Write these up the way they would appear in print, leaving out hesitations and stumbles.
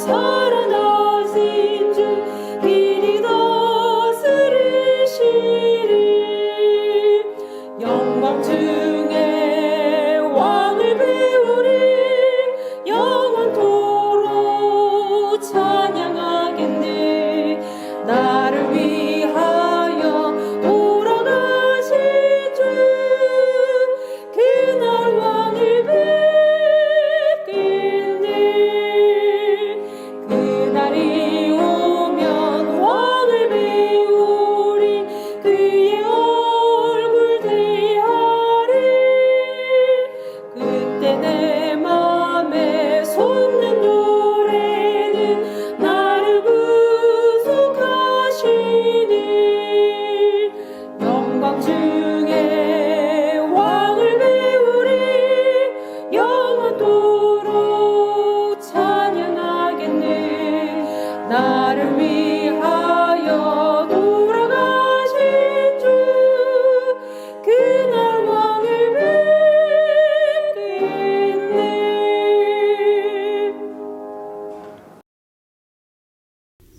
살아나신 주 길이 다스리시리 영광 중에 왕을 배우리 영원토록 찬양하겠네 나를 위하여 돌아가신 주 그날 왕을 뵙겠네 그날이 오면 왕을 배우리 그의 얼굴 대하리 그때 내 맘에 솟는 노래는 나를 구속하시니 영광 중에 왕을 배우리 영원토록 찬양하겠네 나를 위하여 돌아가신 주 그날 왕을 뵙겠네.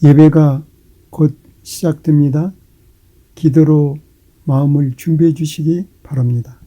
예배가 곧 시작됩니다. 기도로 마음을 준비해 주시기 바랍니다.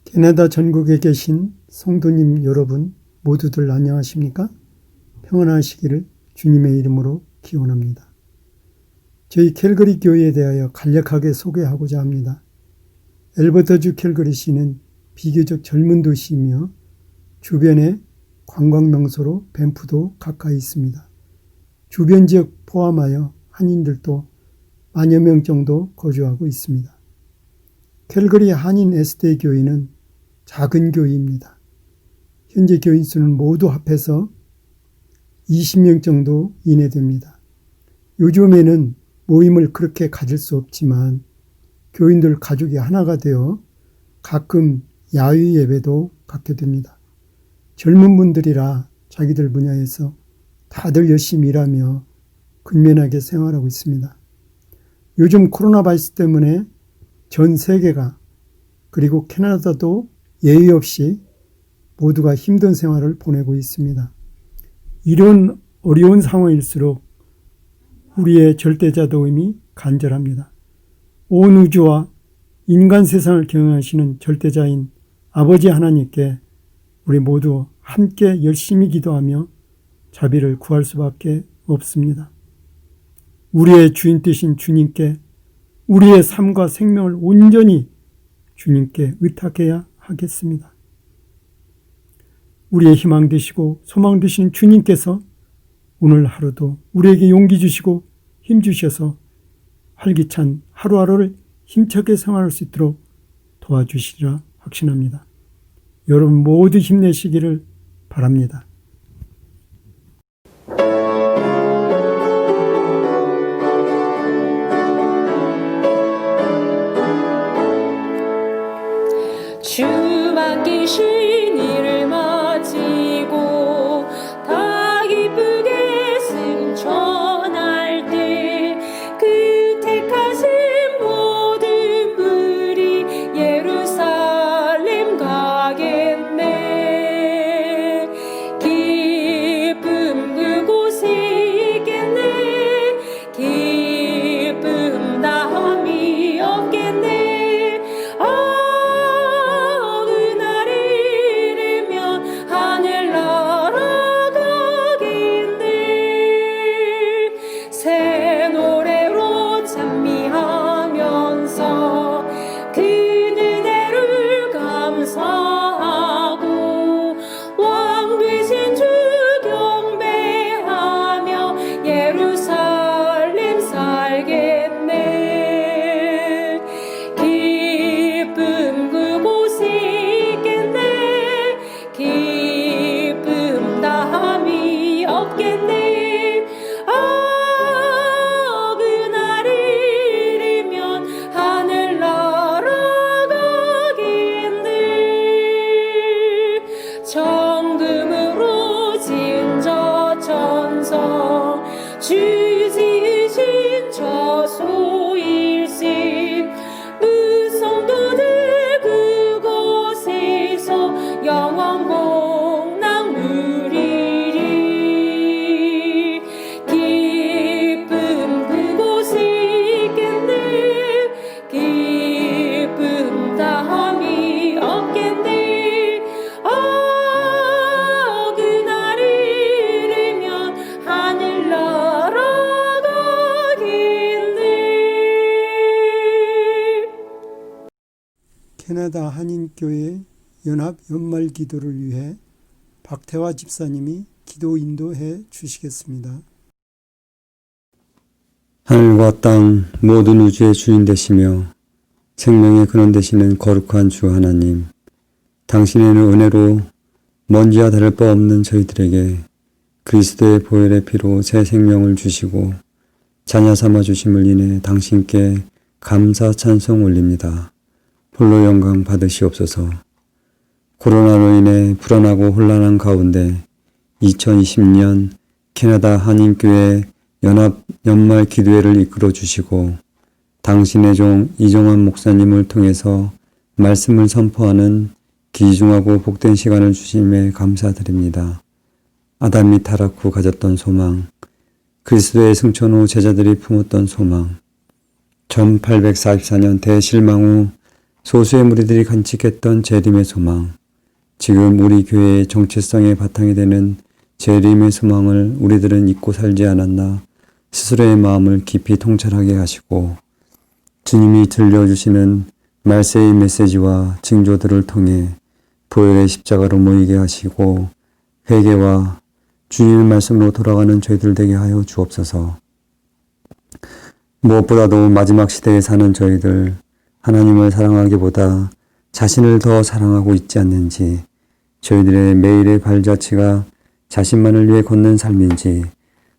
캐나다 전국에 계신 성도님 여러분 모두들 안녕하십니까? 평안하시기를 주님의 이름으로 기원합니다. 저희 캘거리 교회에 대하여 간략하게 소개하고자 합니다. 엘버터주 캘거리시는 비교적 젊은 도시이며 주변에 관광명소로 밴프도 가까이 있습니다. 주변 지역 포함하여 한인들도 만여 명 정도 거주하고 있습니다. 캘거리 한인 에스데이 교회는 작은 교회입니다. 현재 교인 수는 모두 합해서 20명 정도 이내 됩니다. 요즘에는 모임을 그렇게 가질 수 없지만 교인들 가족이 하나가 되어 가끔 야외 예배도 갖게 됩니다. 젊은 분들이라 자기들 분야에서 다들 열심히 일하며 근면하게 생활하고 있습니다. 요즘 코로나 바이러스 때문에 전 세계가 그리고 캐나다도 예의 없이 모두가 힘든 생활을 보내고 있습니다. 이런 어려운 상황일수록 우리의 절대자도임이 간절합니다. 온 우주와 인간 세상을 경영하시는 절대자인 아버지 하나님께 우리 모두 함께 열심히 기도하며 자비를 구할 수밖에 없습니다. 우리의 주인 되신 주님께 우리의 삶과 생명을 온전히 주님께 의탁해야 하겠습니다. 우리의 희망 되시고 소망 되시는 주님께서 오늘 하루도 우리에게 용기 주시고 힘 주셔서 활기찬 하루하루를 힘차게 생활할 수 있도록 도와주시리라 확신합니다. 여러분 모두 힘내시기를 바랍니다. 주만 계신 이를 마치고 다 기쁘게 승천할 때 그 택하신 모든 무리 예루살렘 가겠네 캐나다 한인교회 연합 연말 기도를 위해 박태화 집사님이 기도 인도해 주시겠습니다. 하늘과 땅 모든 우주의 주인 되시며 생명의 근원 되시는 거룩한 주 하나님, 당신의 은혜로 먼지와 다를 바 없는 저희들에게 그리스도의 보혈의 피로 새 생명을 주시고 자녀 삼아 주심을 인해 당신께 감사 찬송 올립니다. 홀로 영광 받으시옵소서. 코로나로 인해 불안하고 혼란한 가운데 2020년 캐나다 한인교회 연합 연말 기도회를 이끌어 주시고 당신의 종 이종환 목사님을 통해서 말씀을 선포하는 귀중하고 복된 시간을 주심에 감사드립니다. 아담이 타락 후 가졌던 소망, 그리스도의 승천 후 제자들이 품었던 소망, 1844년 대실망 후 소수의 무리들이 간직했던 재림의 소망, 지금 우리 교회의 정체성의 바탕이 되는 재림의 소망을 우리들은 잊고 살지 않았나 스스로의 마음을 깊이 통찰하게 하시고 주님이 들려주시는 말세의 메시지와 징조들을 통해 보혈의 십자가로 모이게 하시고 회개와 주님의 말씀으로 돌아가는 저희들 되게 하여 주옵소서. 무엇보다도 마지막 시대에 사는 저희들 하나님을 사랑하기보다 자신을 더 사랑하고 있지 않는지, 저희들의 매일의 발자취가 자신만을 위해 걷는 삶인지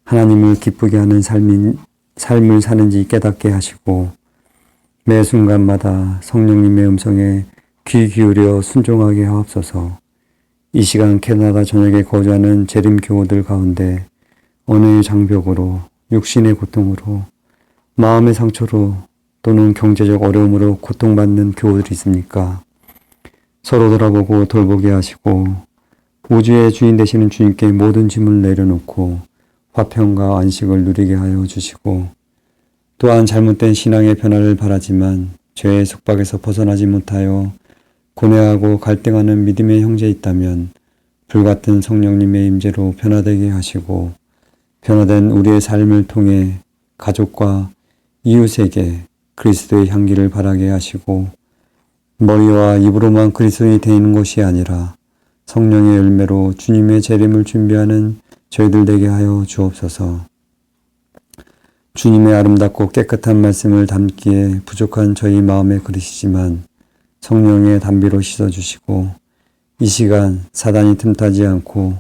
하나님을 기쁘게 하는 삶을 사는지 깨닫게 하시고 매 순간마다 성령님의 음성에 귀 기울여 순종하게 하옵소서. 이 시간 캐나다 전역에 거주하는 재림 교우들 가운데 언어의 장벽으로, 육신의 고통으로, 마음의 상처로 또는 경제적 어려움으로 고통받는 교우들이 있습니까? 서로 돌아보고 돌보게 하시고 우주의 주인 되시는 주님께 모든 짐을 내려놓고 화평과 안식을 누리게 하여 주시고 또한 잘못된 신앙의 변화를 바라지만 죄의 속박에서 벗어나지 못하여 고뇌하고 갈등하는 믿음의 형제 있다면 불같은 성령님의 임재로 변화되게 하시고 변화된 우리의 삶을 통해 가족과 이웃에게 그리스도의 향기를 바라게 하시고 머리와 입으로만 그리스도인이 되는 것이 아니라 성령의 열매로 주님의 재림을 준비하는 저희들 되게 하여 주옵소서. 주님의 아름답고 깨끗한 말씀을 담기에 부족한 저희 마음의 그릇이지만 성령의 담비로 씻어주시고 이 시간 사단이 틈타지 않고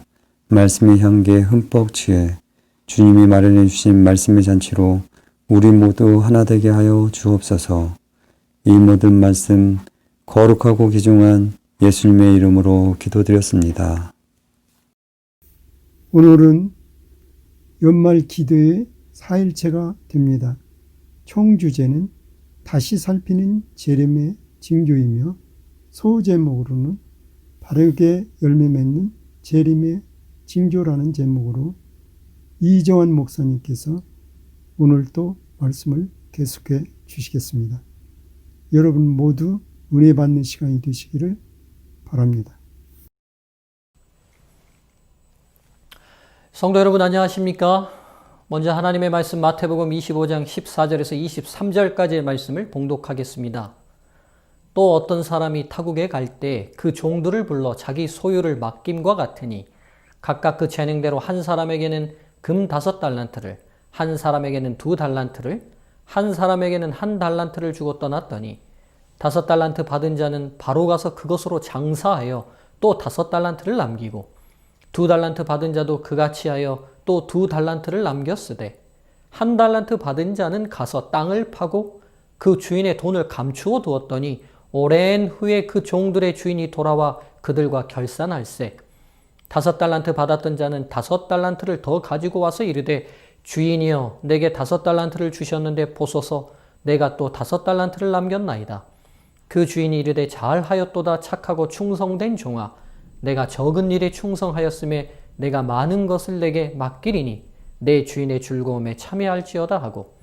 말씀의 향기에 흠뻑 취해 주님이 마련해 주신 말씀의 잔치로 우리 모두 하나 되게 하여 주옵소서. 이 모든 말씀 거룩하고 귀중한 예수님의 이름으로 기도드렸습니다. 오늘은 연말 기도의 4일째가 됩니다. 총 주제는 다시 살피는 재림의 징조이며 소제목으로는 바르게 열매 맺는 재림의 징조라는 제목으로 이정환 목사님께서 오늘 또 말씀을 계속해 주시겠습니다. 여러분 모두 은혜 받는 시간이 되시기를 바랍니다. 성도 여러분 안녕하십니까? 먼저 하나님의 말씀 마태복음 25장 14절에서 23절까지의 말씀을 봉독하겠습니다. 또 어떤 사람이 타국에 갈 때 그 종들을 불러 자기 소유를 맡김과 같으니 각각 그 재능대로 한 사람에게는 금 5달란트를, 한 사람에게는 2달란트를, 한 사람에게는 1달란트를 주고 떠났더니 5달란트 받은 자는 바로 가서 그것으로 장사하여 또 5달란트를 남기고 2달란트 받은 자도 그같이 하여 또 2달란트를 남겼으되 1달란트 받은 자는 가서 땅을 파고 그 주인의 돈을 감추어 두었더니 오랜 후에 그 종들의 주인이 돌아와 그들과 결산할세. 5달란트 받았던 자는 5달란트를 더 가지고 와서 이르되 주인이여 내게 5달란트를 주셨는데 보소서 내가 또 5달란트를 남겼나이다. 그 주인이 이르되 잘하였도다 착하고 충성된 종아 내가 적은 일에 충성하였음에 내가 많은 것을 내게 맡기리니 내 주인의 즐거움에 참여할지어다 하고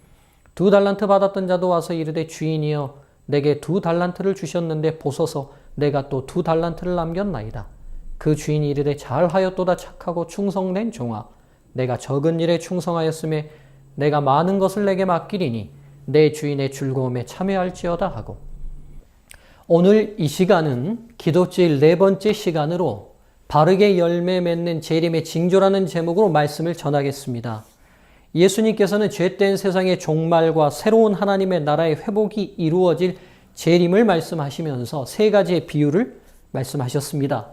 2달란트 받았던 자도 와서 이르되 주인이여 내게 2달란트를 주셨는데 보소서 내가 또 2달란트를 남겼나이다. 그 주인이 이르되 잘하였도다 착하고 충성된 종아 내가 적은 일에 충성하였음에 내가 많은 것을 내게 맡기리니 내 주인의 즐거움에 참여할지어다 하고 오늘 이 시간은 기도주일 4번째 시간으로 바르게 열매 맺는 재림의 징조라는 제목으로 말씀을 전하겠습니다. 예수님께서는 죄된 세상의 종말과 새로운 하나님의 나라의 회복이 이루어질 재림을 말씀하시면서 3가지의 비유를 말씀하셨습니다.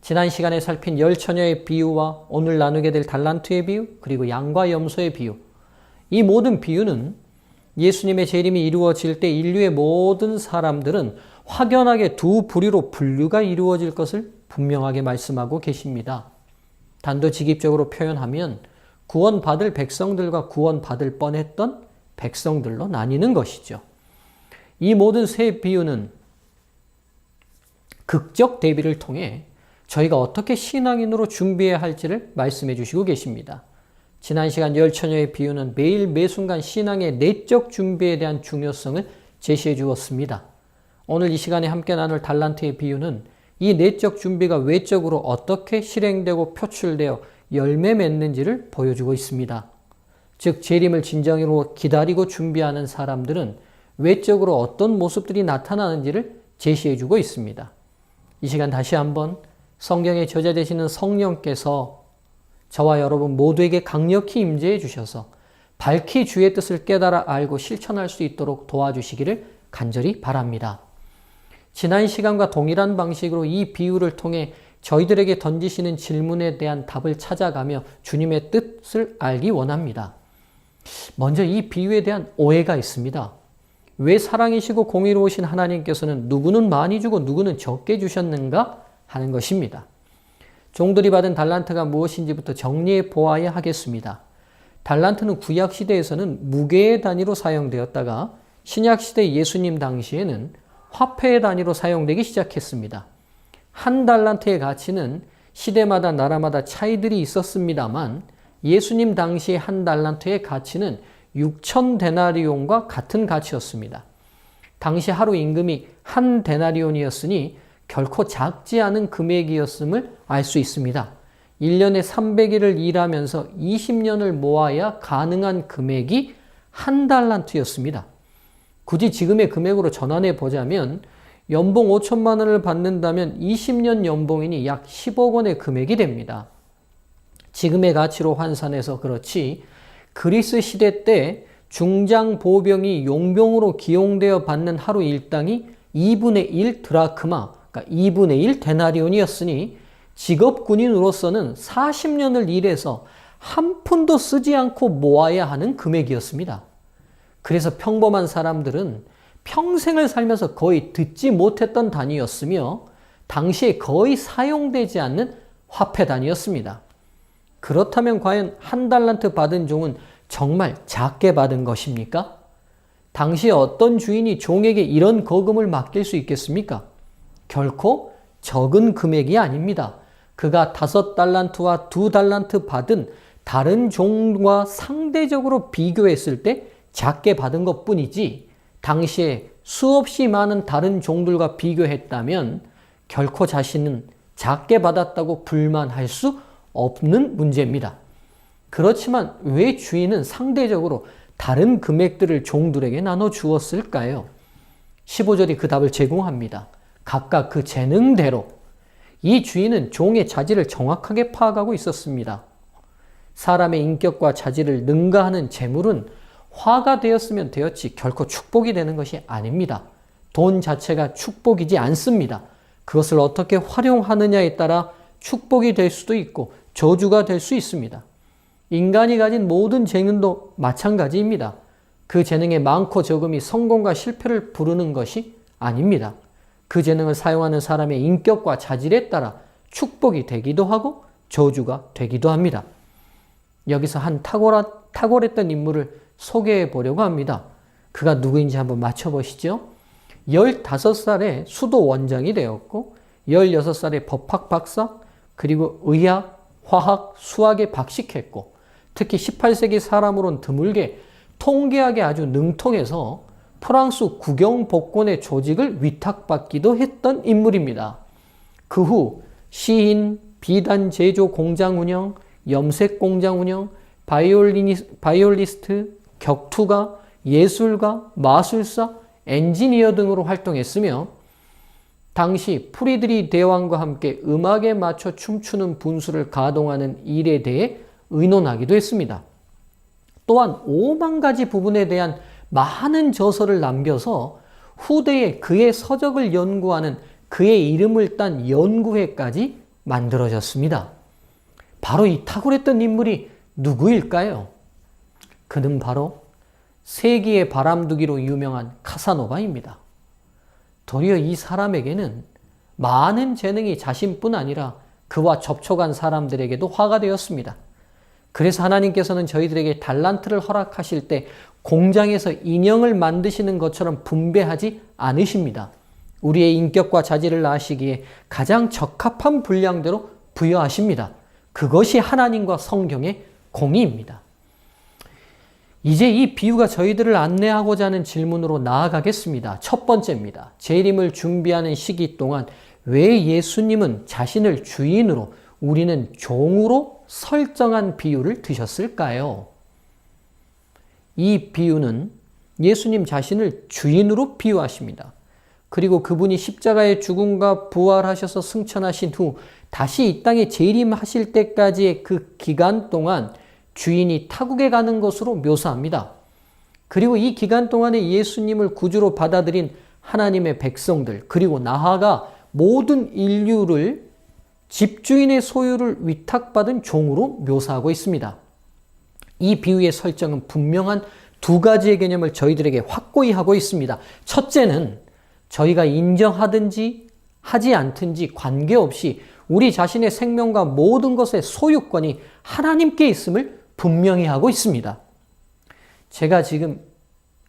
지난 시간에 살핀 10처녀의 비유와 오늘 나누게 될 달란트의 비유, 그리고 양과 염소의 비유. 이 모든 비유는 예수님의 재림이 이루어질 때 인류의 모든 사람들은 확연하게 두 부류로 분류가 이루어질 것을 분명하게 말씀하고 계십니다. 단도직입적으로 표현하면 구원받을 백성들과 구원받을 뻔했던 백성들로 나뉘는 것이죠. 이 모든 세 비유는 극적 대비를 통해 저희가 어떻게 신앙인으로 준비해야 할지를 말씀해 주시고 계십니다. 지난 시간 10처녀의 비유는 매일 매순간 신앙의 내적 준비에 대한 중요성을 제시해 주었습니다. 오늘 이 시간에 함께 나눌 달란트의 비유는 이 내적 준비가 외적으로 어떻게 실행되고 표출되어 열매 맺는지를 보여주고 있습니다. 즉 재림을 진정으로 기다리고 준비하는 사람들은 외적으로 어떤 모습들이 나타나는지를 제시해 주고 있습니다. 이 시간 다시 한번 성경의 저자 되시는 성령께서 저와 여러분 모두에게 강력히 임재해 주셔서 밝히 주의 뜻을 깨달아 알고 실천할 수 있도록 도와주시기를 간절히 바랍니다. 지난 시간과 동일한 방식으로 이 비유를 통해 저희들에게 던지시는 질문에 대한 답을 찾아가며 주님의 뜻을 알기 원합니다. 먼저 이 비유에 대한 오해가 있습니다. 왜 사랑이시고 공의로우신 하나님께서는 누구는 많이 주고 누구는 적게 주셨는가 하는 것입니다. 종들이 받은 달란트가 무엇인지부터 정리해 보아야 하겠습니다. 달란트는 구약시대에서는 무게의 단위로 사용되었다가 신약시대 예수님 당시에는 화폐의 단위로 사용되기 시작했습니다. 한 달란트의 가치는 시대마다 나라마다 차이들이 있었습니다만 예수님 당시 한 달란트의 가치는 6,000데나리온과 같은 가치였습니다. 당시 하루 임금이 한 데나리온이었으니 결코 작지 않은 금액이었음을 알 수 있습니다. 1년에 300일을 일하면서 20년을 모아야 가능한 금액이 한 달란트였습니다. 굳이 지금의 금액으로 전환해 보자면 연봉 5천만 원을 받는다면 20년 연봉이니 약 10억 원의 금액이 됩니다. 지금의 가치로 환산해서 그렇지 그리스 시대 때 중장 보병이 용병으로 기용되어 받는 하루 일당이 2분의 1 드라크마, 그러니까 2분의 1 데나리온이었으니 직업 군인으로서는 40년을 일해서 한 푼도 쓰지 않고 모아야 하는 금액이었습니다. 그래서 평범한 사람들은 평생을 살면서 거의 듣지 못했던 단위였으며 당시에 거의 사용되지 않는 화폐 단위였습니다. 그렇다면 과연 한 달란트 받은 종은 정말 작게 받은 것입니까? 당시에 어떤 주인이 종에게 이런 거금을 맡길 수 있겠습니까? 결코 적은 금액이 아닙니다. 그가 5달란트와 2달란트 받은 다른 종과 상대적으로 비교했을 때 작게 받은 것뿐이지 당시에 수없이 많은 다른 종들과 비교했다면 결코 자신은 작게 받았다고 불만할 수 없는 문제입니다. 그렇지만 왜 주인은 상대적으로 다른 금액들을 종들에게 나눠 주었을까요? 15절이 그 답을 제공합니다. 각각 그 재능대로. 이 주인은 종의 자질을 정확하게 파악하고 있었습니다. 사람의 인격과 자질을 능가하는 재물은 화가 되었으면 되었지 결코 축복이 되는 것이 아닙니다. 돈 자체가 축복이지 않습니다. 그것을 어떻게 활용하느냐에 따라 축복이 될 수도 있고 저주가 될 수 있습니다. 인간이 가진 모든 재능도 마찬가지입니다. 그 재능의 많고 적음이 성공과 실패를 부르는 것이 아닙니다. 그 재능을 사용하는 사람의 인격과 자질에 따라 축복이 되기도 하고 저주가 되기도 합니다. 여기서 한 탁월했던 인물을 소개해 보려고 합니다. 그가 누구인지 한번 맞춰보시죠. 15살에 수도 원장이 되었고 16살에 법학 박사, 그리고 의학, 화학, 수학에 박식했고 특히 18세기 사람으로는 드물게 통계학에 아주 능통해서 프랑스 국영 복권의 조직을 위탁받기도 했던 인물입니다. 그 후 시인, 비단 제조 공장 운영, 염색 공장 운영, 바이올리스트, 격투가, 예술가, 마술사, 엔지니어 등으로 활동했으며 당시 프리드리 대왕과 함께 음악에 맞춰 춤추는 분수를 가동하는 일에 대해 의논하기도 했습니다. 또한 5만 가지 부분에 대한 많은 저서를 남겨서 후대에 그의 서적을 연구하는 그의 이름을 딴 연구회까지 만들어졌습니다. 바로 이 탁월했던 인물이 누구일까요? 그는 바로 세기의 바람두기로 유명한 카사노바입니다. 도리어 이 사람에게는 많은 재능이 자신뿐 아니라 그와 접촉한 사람들에게도 화가 되었습니다. 그래서 하나님께서는 저희들에게 달란트를 허락하실 때 공장에서 인형을 만드시는 것처럼 분배하지 않으십니다. 우리의 인격과 자질을 아시기에 가장 적합한 분량대로 부여하십니다. 그것이 하나님과 성경의 공의입니다. 이제 이 비유가 저희들을 안내하고자 하는 질문으로 나아가겠습니다. 첫 번째입니다. 재림을 준비하는 시기 동안 왜 예수님은 자신을 주인으로 우리는 종으로 설정한 비유를 드셨을까요? 이 비유는 예수님 자신을 주인으로 비유하십니다. 그리고 그분이 십자가의 죽음과 부활하셔서 승천하신 후 다시 이 땅에 재림하실 때까지의 그 기간 동안 주인이 타국에 가는 것으로 묘사합니다. 그리고 이 기간 동안에 예수님을 구주로 받아들인 하나님의 백성들, 그리고 나아가 모든 인류를 집주인의 소유를 위탁받은 종으로 묘사하고 있습니다. 이 비유의 설정은 분명한 두 가지의 개념을 저희들에게 확고히 하고 있습니다. 첫째는 저희가 인정하든지 하지 않든지 관계없이 우리 자신의 생명과 모든 것의 소유권이 하나님께 있음을 분명히 하고 있습니다. 제가 지금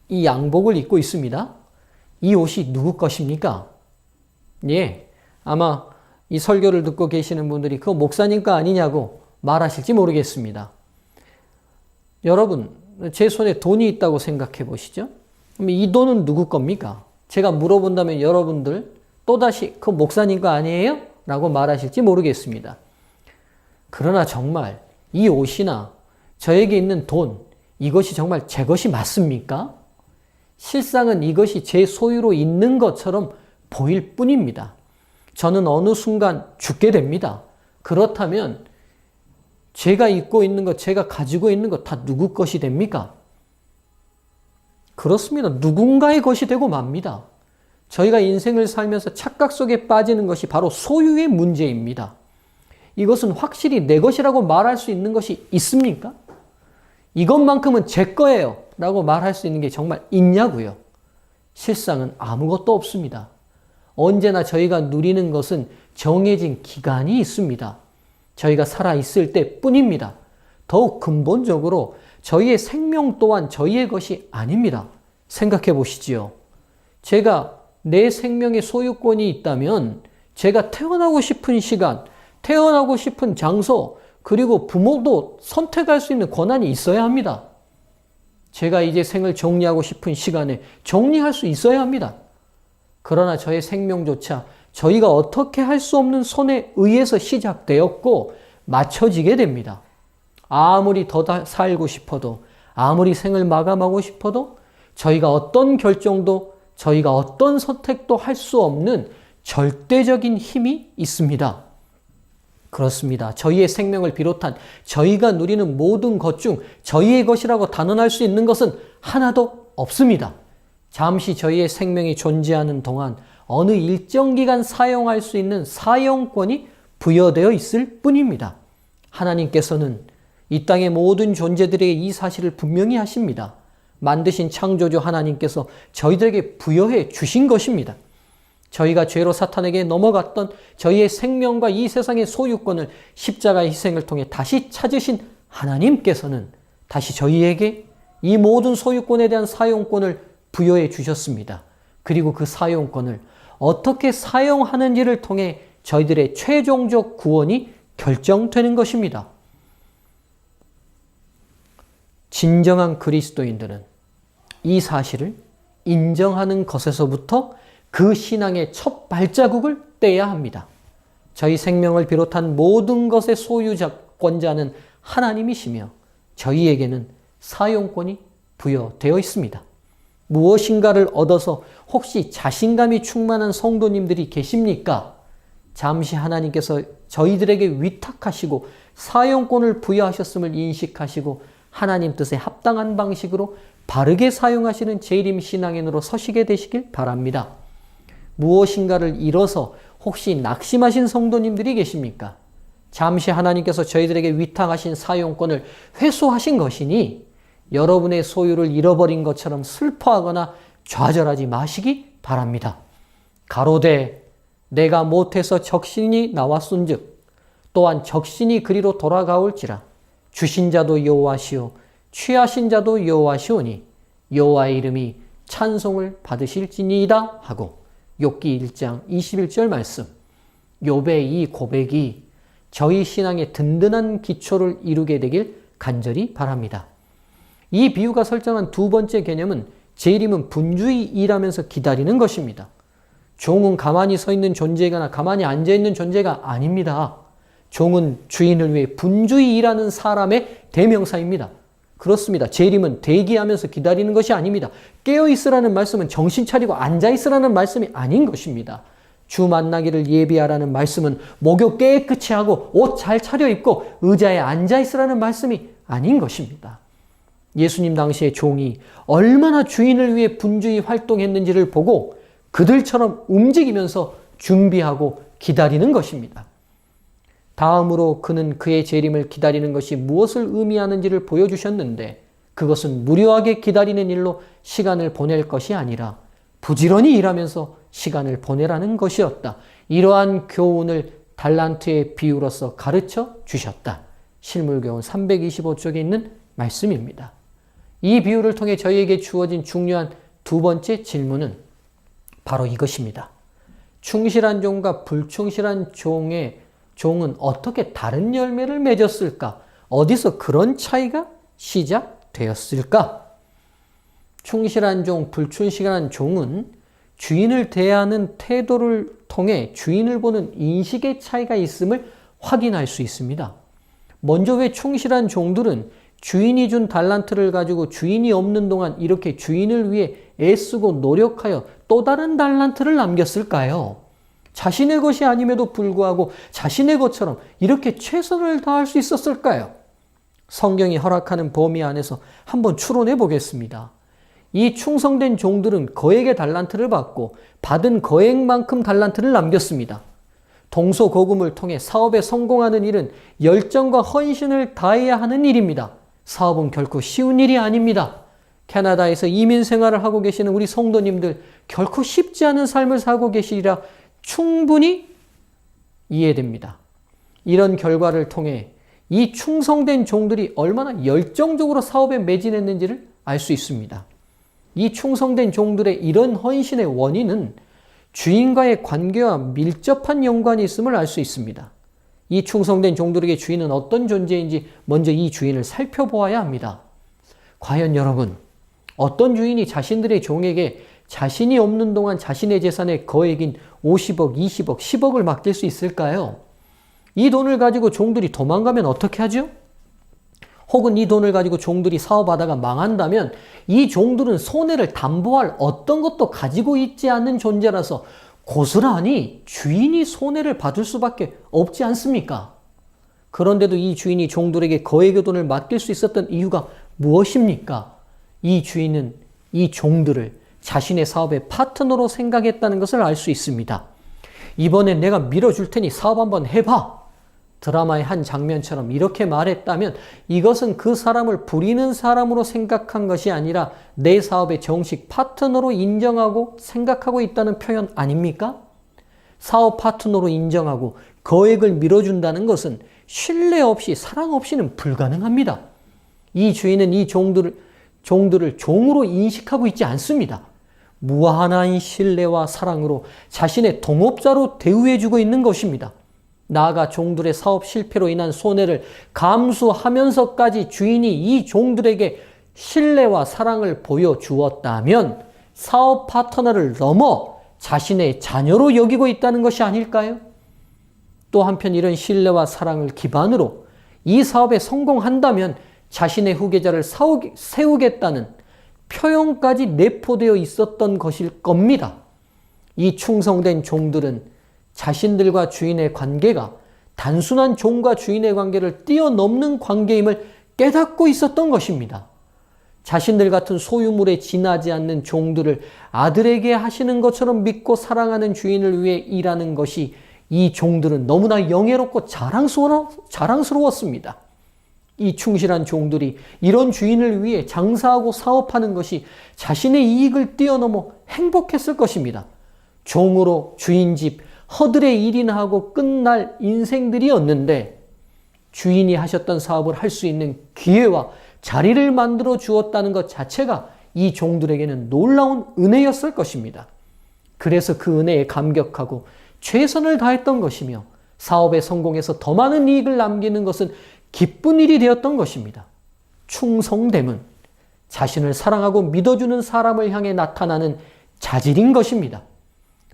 이 양복을 입고 있습니다. 이 옷이 누구 것입니까? 예, 아마 이 설교를 듣고 계시는 분들이 그거 목사님 거 아니냐고 말하실지 모르겠습니다. 여러분, 제 손에 돈이 있다고 생각해 보시죠. 그럼 이 돈은 누구 겁니까? 제가 물어본다면 여러분들 또다시 그 목사님 거 아니에요? 라고 말하실지 모르겠습니다. 그러나 정말 이 옷이나 저에게 있는 돈, 이것이 정말 제 것이 맞습니까? 실상은 이것이 제 소유로 있는 것처럼 보일 뿐입니다. 저는 어느 순간 죽게 됩니다. 그렇다면 제가 입고 있는 것, 제가 가지고 있는 것 다 누구 것이 됩니까? 그렇습니다. 누군가의 것이 되고 맙니다. 저희가 인생을 살면서 착각 속에 빠지는 것이 바로 소유의 문제입니다. 이것은 확실히 내 것이라고 말할 수 있는 것이 있습니까? 이것만큼은 제 거예요 라고 말할 수 있는 게 정말 있냐고요? 실상은 아무것도 없습니다. 언제나 저희가 누리는 것은 정해진 기간이 있습니다. 저희가 살아있을 때 뿐입니다. 더욱 근본적으로 저희의 생명 또한 저희의 것이 아닙니다. 생각해 보시지요. 제가 내 생명의 소유권이 있다면 제가 태어나고 싶은 시간, 태어나고 싶은 장소, 그리고 부모도 선택할 수 있는 권한이 있어야 합니다. 제가 이제 생을 정리하고 싶은 시간에 정리할 수 있어야 합니다. 그러나 저의 생명조차 저희가 어떻게 할 수 없는 손에 의해서 시작되었고 맞춰지게 됩니다. 아무리 더 살고 싶어도, 아무리 생을 마감하고 싶어도 저희가 어떤 결정도, 저희가 어떤 선택도 할 수 없는 절대적인 힘이 있습니다. 그렇습니다. 저희의 생명을 비롯한 저희가 누리는 모든 것 중 저희의 것이라고 단언할 수 있는 것은 하나도 없습니다. 잠시 저희의 생명이 존재하는 동안 어느 일정 기간 사용할 수 있는 사용권이 부여되어 있을 뿐입니다. 하나님께서는 이 땅의 모든 존재들에게 이 사실을 분명히 하십니다. 만드신 창조주 하나님께서 저희들에게 부여해 주신 것입니다. 저희가 죄로 사탄에게 넘어갔던 저희의 생명과 이 세상의 소유권을 십자가의 희생을 통해 다시 찾으신 하나님께서는 다시 저희에게 이 모든 소유권에 대한 사용권을 부여해 주셨습니다. 그리고 그 사용권을 어떻게 사용하는지를 통해 저희들의 최종적 구원이 결정되는 것입니다. 진정한 그리스도인들은 이 사실을 인정하는 것에서부터 그 신앙의 첫 발자국을 떼야 합니다. 저희 생명을 비롯한 모든 것의 소유권자는 하나님이시며 저희에게는 사용권이 부여되어 있습니다. 무엇인가를 얻어서 혹시 자신감이 충만한 성도님들이 계십니까? 잠시 하나님께서 저희들에게 위탁하시고 사용권을 부여하셨음을 인식하시고 하나님 뜻에 합당한 방식으로 바르게 사용하시는 재림 신앙인으로 서시게 되시길 바랍니다. 무엇인가를 잃어서 혹시 낙심하신 성도님들이 계십니까? 잠시 하나님께서 저희들에게 위탁하신 사용권을 회수하신 것이니 여러분의 소유를 잃어버린 것처럼 슬퍼하거나 좌절하지 마시기 바랍니다. 가로되 내가 못해서 적신이 나왔은즉 또한 적신이 그리로 돌아가올지라 주신 자도 여호와시오 취하신 자도 여호와시오니 여호와의 이름이 찬송을 받으실지니이다 하고 욥기 1장 21절 말씀. 욥의 이 고백이 저희 신앙의 든든한 기초를 이루게 되길 간절히 바랍니다. 이 비유가 설정한 두 번째 개념은 재림은 분주히 일하면서 기다리는 것입니다. 종은 가만히 서 있는 존재거나 가만히 앉아 있는 존재가 아닙니다. 종은 주인을 위해 분주히 일하는 사람의 대명사입니다. 그렇습니다. 재림은 대기하면서 기다리는 것이 아닙니다. 깨어있으라는 말씀은 정신 차리고 앉아있으라는 말씀이 아닌 것입니다. 주 만나기를 예비하라는 말씀은 목욕 깨끗이 하고 옷 잘 차려입고 의자에 앉아있으라는 말씀이 아닌 것입니다. 예수님 당시의 종이 얼마나 주인을 위해 분주히 활동했는지를 보고 그들처럼 움직이면서 준비하고 기다리는 것입니다. 다음으로 그는 그의 재림을 기다리는 것이 무엇을 의미하는지를 보여주셨는데 그것은 무료하게 기다리는 일로 시간을 보낼 것이 아니라 부지런히 일하면서 시간을 보내라는 것이었다. 이러한 교훈을 달란트의 비유로서 가르쳐 주셨다. 실물교훈 325쪽에 있는 말씀입니다. 이 비유를 통해 저희에게 주어진 중요한 두 번째 질문은 바로 이것입니다. 충실한 종과 불충실한 종은 어떻게 다른 열매를 맺었을까? 어디서 그런 차이가 시작되었을까? 충실한 종, 불충실한 종은 주인을 대하는 태도를 통해 주인을 보는 인식의 차이가 있음을 확인할 수 있습니다. 먼저 왜 충실한 종들은 주인이 준 달란트를 가지고 주인이 없는 동안 이렇게 주인을 위해 애쓰고 노력하여 또 다른 달란트를 남겼을까요? 자신의 것이 아님에도 불구하고 자신의 것처럼 이렇게 최선을 다할 수 있었을까요? 성경이 허락하는 범위 안에서 한번 추론해 보겠습니다. 이 충성된 종들은 거액의 달란트를 받고 받은 거액만큼 달란트를 남겼습니다. 동서고금을 통해 사업에 성공하는 일은 열정과 헌신을 다해야 하는 일입니다. 사업은 결코 쉬운 일이 아닙니다. 캐나다에서 이민 생활을 하고 계시는 우리 성도님들 결코 쉽지 않은 삶을 살고 계시리라 충분히 이해됩니다. 이런 결과를 통해 이 충성된 종들이 얼마나 열정적으로 사업에 매진했는지를 알 수 있습니다. 이 충성된 종들의 이런 헌신의 원인은 주인과의 관계와 밀접한 연관이 있음을 알 수 있습니다. 이 충성된 종들에게 주인은 어떤 존재인지 먼저 이 주인을 살펴보아야 합니다. 과연 여러분, 어떤 주인이 자신들의 종에게 자신이 없는 동안 자신의 재산의 거액인 50억, 20억, 10억을 맡길 수 있을까요? 이 돈을 가지고 종들이 도망가면 어떻게 하죠? 혹은 이 돈을 가지고 종들이 사업하다가 망한다면 이 종들은 손해를 담보할 어떤 것도 가지고 있지 않는 존재라서 고스란히 주인이 손해를 받을 수밖에 없지 않습니까? 그런데도 이 주인이 종들에게 거액의 돈을 맡길 수 있었던 이유가 무엇입니까? 이 주인은 이 종들을 자신의 사업의 파트너로 생각했다는 것을 알 수 있습니다. 이번엔 내가 밀어줄 테니 사업 한번 해봐. 드라마의 한 장면처럼 이렇게 말했다면 이것은 그 사람을 부리는 사람으로 생각한 것이 아니라 내 사업의 정식 파트너로 인정하고 생각하고 있다는 표현 아닙니까? 사업 파트너로 인정하고 거액을 밀어준다는 것은 신뢰 없이 사랑 없이는 불가능합니다. 이 주인은 이 종들을 종으로 인식하고 있지 않습니다. 무한한 신뢰와 사랑으로 자신의 동업자로 대우해주고 있는 것입니다. 나아가 종들의 사업 실패로 인한 손해를 감수하면서까지 주인이 이 종들에게 신뢰와 사랑을 보여주었다면 사업 파트너를 넘어 자신의 자녀로 여기고 있다는 것이 아닐까요? 또 한편 이런 신뢰와 사랑을 기반으로 이 사업에 성공한다면 자신의 후계자를 세우겠다는 표현까지 내포되어 있었던 것일 겁니다. 이 충성된 종들은 자신들과 주인의 관계가 단순한 종과 주인의 관계를 뛰어넘는 관계임을 깨닫고 있었던 것입니다. 자신들 같은 소유물에 지나지 않는 종들을 아들에게 하시는 것처럼 믿고 사랑하는 주인을 위해 일하는 것이 이 종들은 너무나 영예롭고 자랑스러웠습니다. 이 충실한 종들이 이런 주인을 위해 장사하고 사업하는 것이 자신의 이익을 뛰어넘어 행복했을 것입니다. 종으로 주인 집 허들의 일이나 하고 끝날 인생들이었는데 주인이 하셨던 사업을 할 수 있는 기회와 자리를 만들어 주었다는 것 자체가 이 종들에게는 놀라운 은혜였을 것입니다. 그래서 그 은혜에 감격하고 최선을 다했던 것이며 사업에 성공해서 더 많은 이익을 남기는 것은 기쁜 일이 되었던 것입니다. 충성됨은 자신을 사랑하고 믿어주는 사람을 향해 나타나는 자질인 것입니다.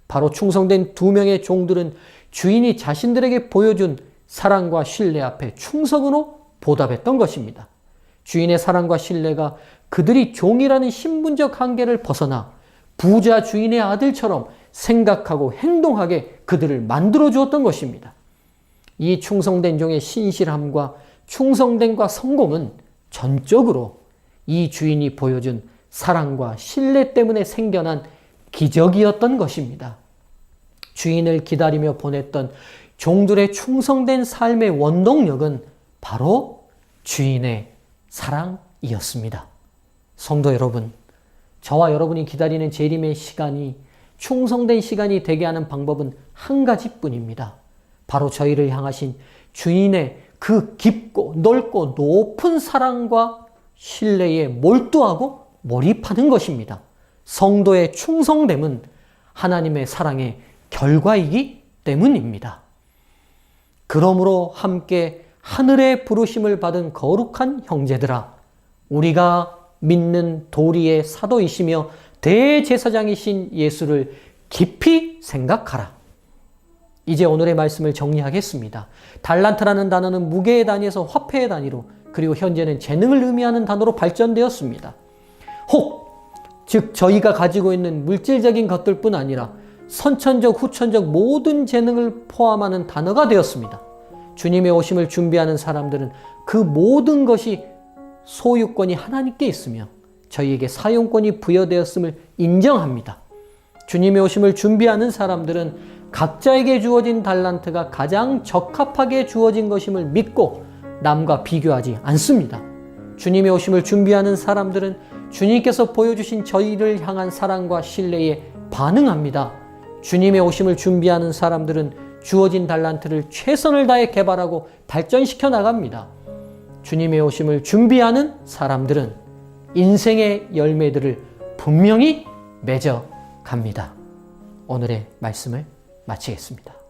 바로 충성된 두 명의 종들은 주인이 자신들에게 보여준 사랑과 신뢰 앞에 충성으로 보답했던 것입니다. 주인의 사랑과 신뢰가 그들이 종이라는 신분적 한계를 벗어나 부자 주인의 아들처럼 생각하고 행동하게 그들을 만들어 주었던 것입니다. 이 충성된 종의 신실함과 충성됨과 성공은 전적으로 이 주인이 보여준 사랑과 신뢰 때문에 생겨난 기적이었던 것입니다. 주인을 기다리며 보냈던 종들의 충성된 삶의 원동력은 바로 주인의 사랑이었습니다. 성도 여러분, 저와 여러분이 기다리는 재림의 시간이 충성된 시간이 되게 하는 방법은 한 가지뿐입니다. 바로 저희를 향하신 주인의 그 깊고 넓고 높은 사랑과 신뢰에 몰두하고 몰입하는 것입니다. 성도의 충성됨은 하나님의 사랑의 결과이기 때문입니다. 그러므로 함께 하늘의 부르심을 받은 거룩한 형제들아, 우리가 믿는 도리의 사도이시며 대제사장이신 예수를 깊이 생각하라. 이제 오늘의 말씀을 정리하겠습니다. 달란트라는 단어는 무게의 단위에서 화폐의 단위로, 그리고 현재는 재능을 의미하는 단어로 발전되었습니다. 즉 저희가 가지고 있는 물질적인 것들뿐 아니라 선천적, 후천적 모든 재능을 포함하는 단어가 되었습니다. 주님의 오심을 준비하는 사람들은 그 모든 것이 소유권이 하나님께 있으며 저희에게 사용권이 부여되었음을 인정합니다. 주님의 오심을 준비하는 사람들은 각자에게 주어진 달란트가 가장 적합하게 주어진 것임을 믿고 남과 비교하지 않습니다. 주님의 오심을 준비하는 사람들은 주님께서 보여주신 저희를 향한 사랑과 신뢰에 반응합니다. 주님의 오심을 준비하는 사람들은 주어진 달란트를 최선을 다해 개발하고 발전시켜 나갑니다. 주님의 오심을 준비하는 사람들은 인생의 열매들을 분명히 맺어 갑니다. 오늘의 말씀을 마치겠습니다.